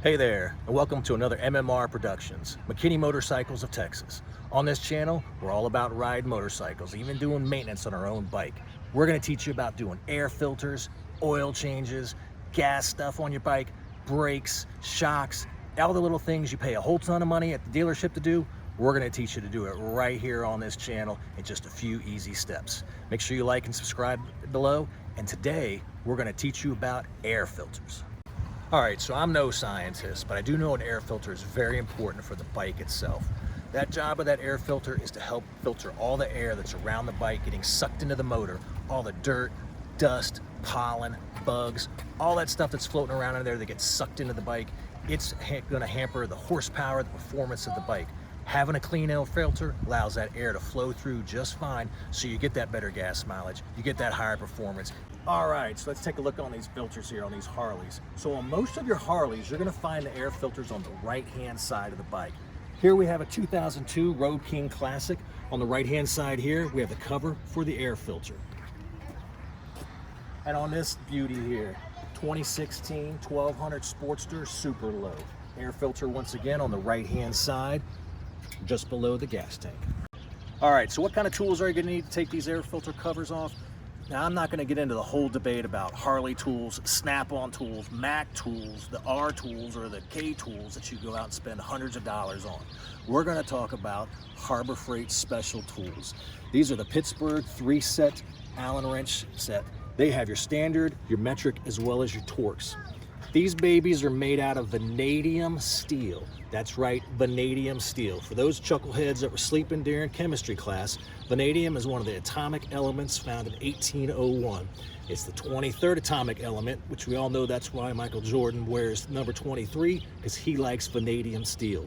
Hey there, and welcome to another MMR Productions, McKinney Motorcycles of Texas. On this channel, we're all about riding motorcycles, even doing maintenance on our own bike. We're going to teach you about doing air filters, oil changes, gas stuff on your bike, brakes, shocks, all the little things you pay a whole ton of money at the dealership to do. We're going to teach you to do it right here on this channel in just a few easy steps. Make sure you like and subscribe below, and today we're going to teach you about air filters. All right, so I'm no scientist, but I do know an air filter is very important for the bike itself. That job of that air filter is to help filter all the air that's around the bike getting sucked into the motor, all the dirt, dust, pollen, bugs, all that stuff that's floating around in there that gets sucked into the bike. It's going to hamper the horsepower, the performance of the bike. Having a clean air filter allows that air to flow through just fine, so you get that better gas mileage, you get that higher performance. All right, so let's take a look on these filters here on these Harleys. So on most of your Harleys, you're gonna find the air filters on the right-hand side of the bike. Here we have a 2002 Road King Classic. On the right-hand side here, we have the cover for the air filter. And on this beauty here, 2016 1200 Sportster Super Low. Air filter once again on the right-hand side, just below the gas tank. All right, so what kind of tools are you gonna need to take these air filter covers off? Now, I'm not going to get into the whole debate about Harley tools, Snap-on tools, Mac tools, the R tools, or the K tools that you go out and spend hundreds of dollars on. We're going to talk about Harbor Freight special tools. These are the Pittsburgh 3-set Allen wrench set. They have your standard, your metric, as well as your Torx. These babies are made out of vanadium steel. That's right, vanadium steel. For those chuckleheads that were sleeping during chemistry class, vanadium is one of the atomic elements found in 1801. It's the 23rd atomic element, which we all know that's why Michael Jordan wears number 23, because he likes vanadium steel.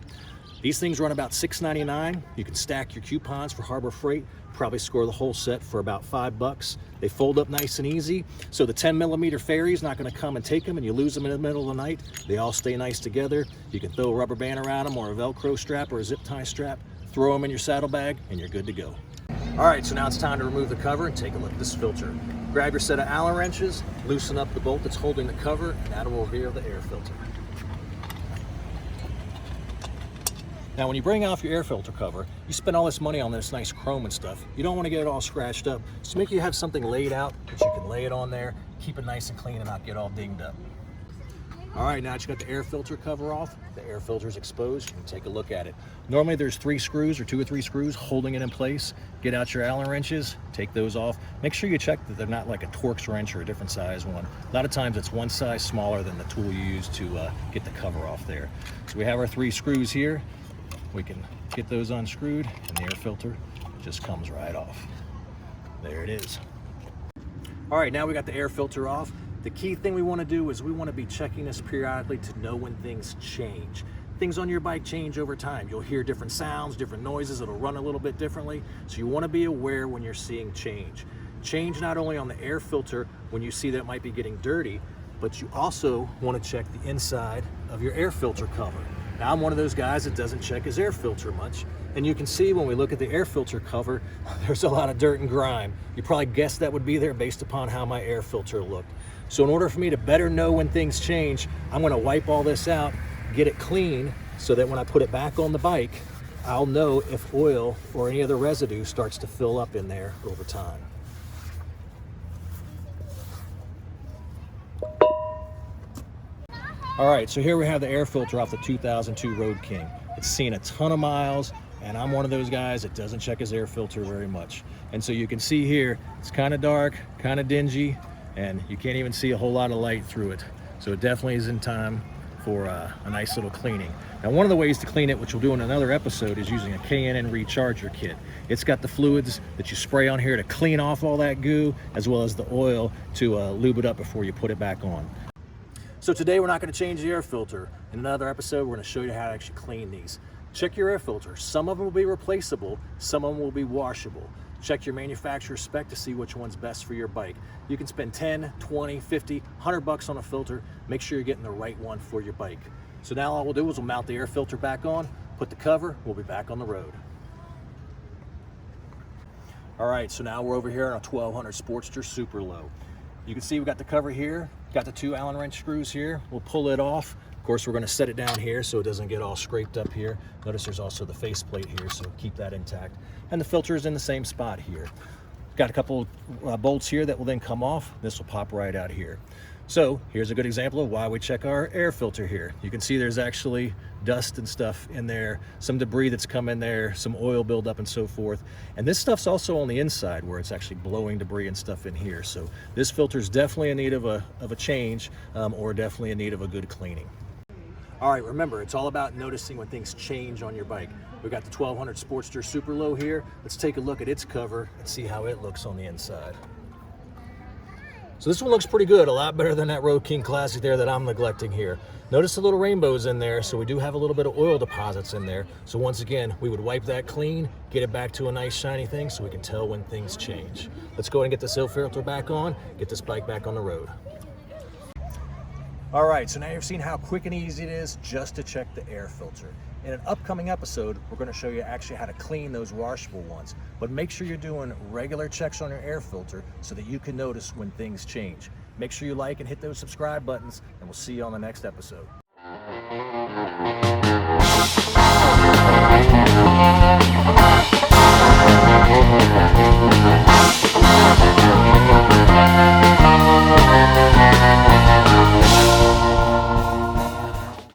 These things run about $6.99. You can stack your coupons for Harbor Freight, probably score the whole set for about $5. They fold up nice and easy, so the 10mm ferry is not going to come and take them and you lose them in the middle of the night. They all stay nice together. You can throw a rubber band around them or a Velcro strap or a zip tie strap, throw them in your saddlebag, and you're good to go. All right, so now it's time to remove the cover and take a look at this filter. Grab your set of Allen wrenches, loosen up the bolt that's holding the cover, and that will reveal the air filter. Now, when you bring off your air filter cover, you spend all this money on this nice chrome and stuff. You don't want to get it all scratched up. So make you have something laid out that you can lay it on there, keep it nice and clean and not get all dinged up. All right, now that you got the air filter cover off, the air filter is exposed, you can take a look at it. Normally there's 3 screws or 2 or 3 screws holding it in place. Get out your Allen wrenches, take those off. Make sure you check that they're not like a Torx wrench or a different size one. A lot of times it's one size smaller than the tool you use to get the cover off there. So we have our 3 screws here. We can get those unscrewed and the air filter just comes right off. There it is. All right, now we got the air filter off. The key thing we want to do is we want to be checking this periodically to know when things change. Things on your bike change over time. You'll hear different sounds, different noises. It'll run a little bit differently. So you want to be aware when you're seeing change. Change not only on the air filter when you see that it might be getting dirty, but you also want to check the inside of your air filter cover. Now, I'm one of those guys that doesn't check his air filter much, and you can see when we look at the air filter cover, there's a lot of dirt and grime. You probably guessed that would be there based upon how my air filter looked. So in order for me to better know when things change, I'm going to wipe all this out, get it clean, so that when I put it back on the bike, I'll know if oil or any other residue starts to fill up in there over time. All right, so here we have the air filter off the 2002 Road King. It's seen a ton of miles, and I'm one of those guys that doesn't check his air filter very much. And so you can see here, it's kind of dark, kind of dingy, and you can't even see a whole lot of light through it. So it definitely is in time for a nice little cleaning. Now, one of the ways to clean it, which we'll do in another episode, is using a K&N recharger kit. It's got the fluids that you spray on here to clean off all that goo, as well as the oil to lube it up before you put it back on. So today we're not going to change the air filter. In another episode, we're going to show you how to actually clean these. Check your air filter. Some of them will be replaceable, some of them will be washable. Check your manufacturer spec to see which one's best for your bike. You can spend 10, 20, 50, 100 bucks on a filter. Make sure you're getting the right one for your bike. So now all we'll do is we'll mount the air filter back on, put the cover, we'll be back on the road. All right, so now we're over here on a 1200 Sportster Super Low. You can see we got the cover here, got the 2 Allen wrench screws here. We'll pull it off. Of course, we're going to set it down here so it doesn't get all scraped up here. Notice there's also the faceplate here, so keep that intact. And the filter is in the same spot here. Got a couple bolts here that will then come off. This will pop right out here. So here's a good example of why we check our air filter here. You can see there's actually dust and stuff in there, some debris that's come in there, some oil buildup and so forth. And this stuff's also on the inside where it's actually blowing debris and stuff in here. So this filter is definitely in need of a change, or definitely in need of a good cleaning. All right, remember, it's all about noticing when things change on your bike. We've got the 1200 Sportster Super Low here. Let's take a look at its cover and see how it looks on the inside. So this one looks pretty good, a lot better than that Road King Classic there that I'm neglecting here. Notice the little rainbows in there, so we do have a little bit of oil deposits in there. So once again, we would wipe that clean, get it back to a nice shiny thing so we can tell when things change. Let's go ahead and get this air filter back on, get this bike back on the road. All right, so now you've seen how quick and easy it is just to check the air filter. In an upcoming episode, we're going to show you actually how to clean those washable ones. But make sure you're doing regular checks on your air filter so that you can notice when things change. Make sure you like and hit those subscribe buttons, and we'll see you on the next episode.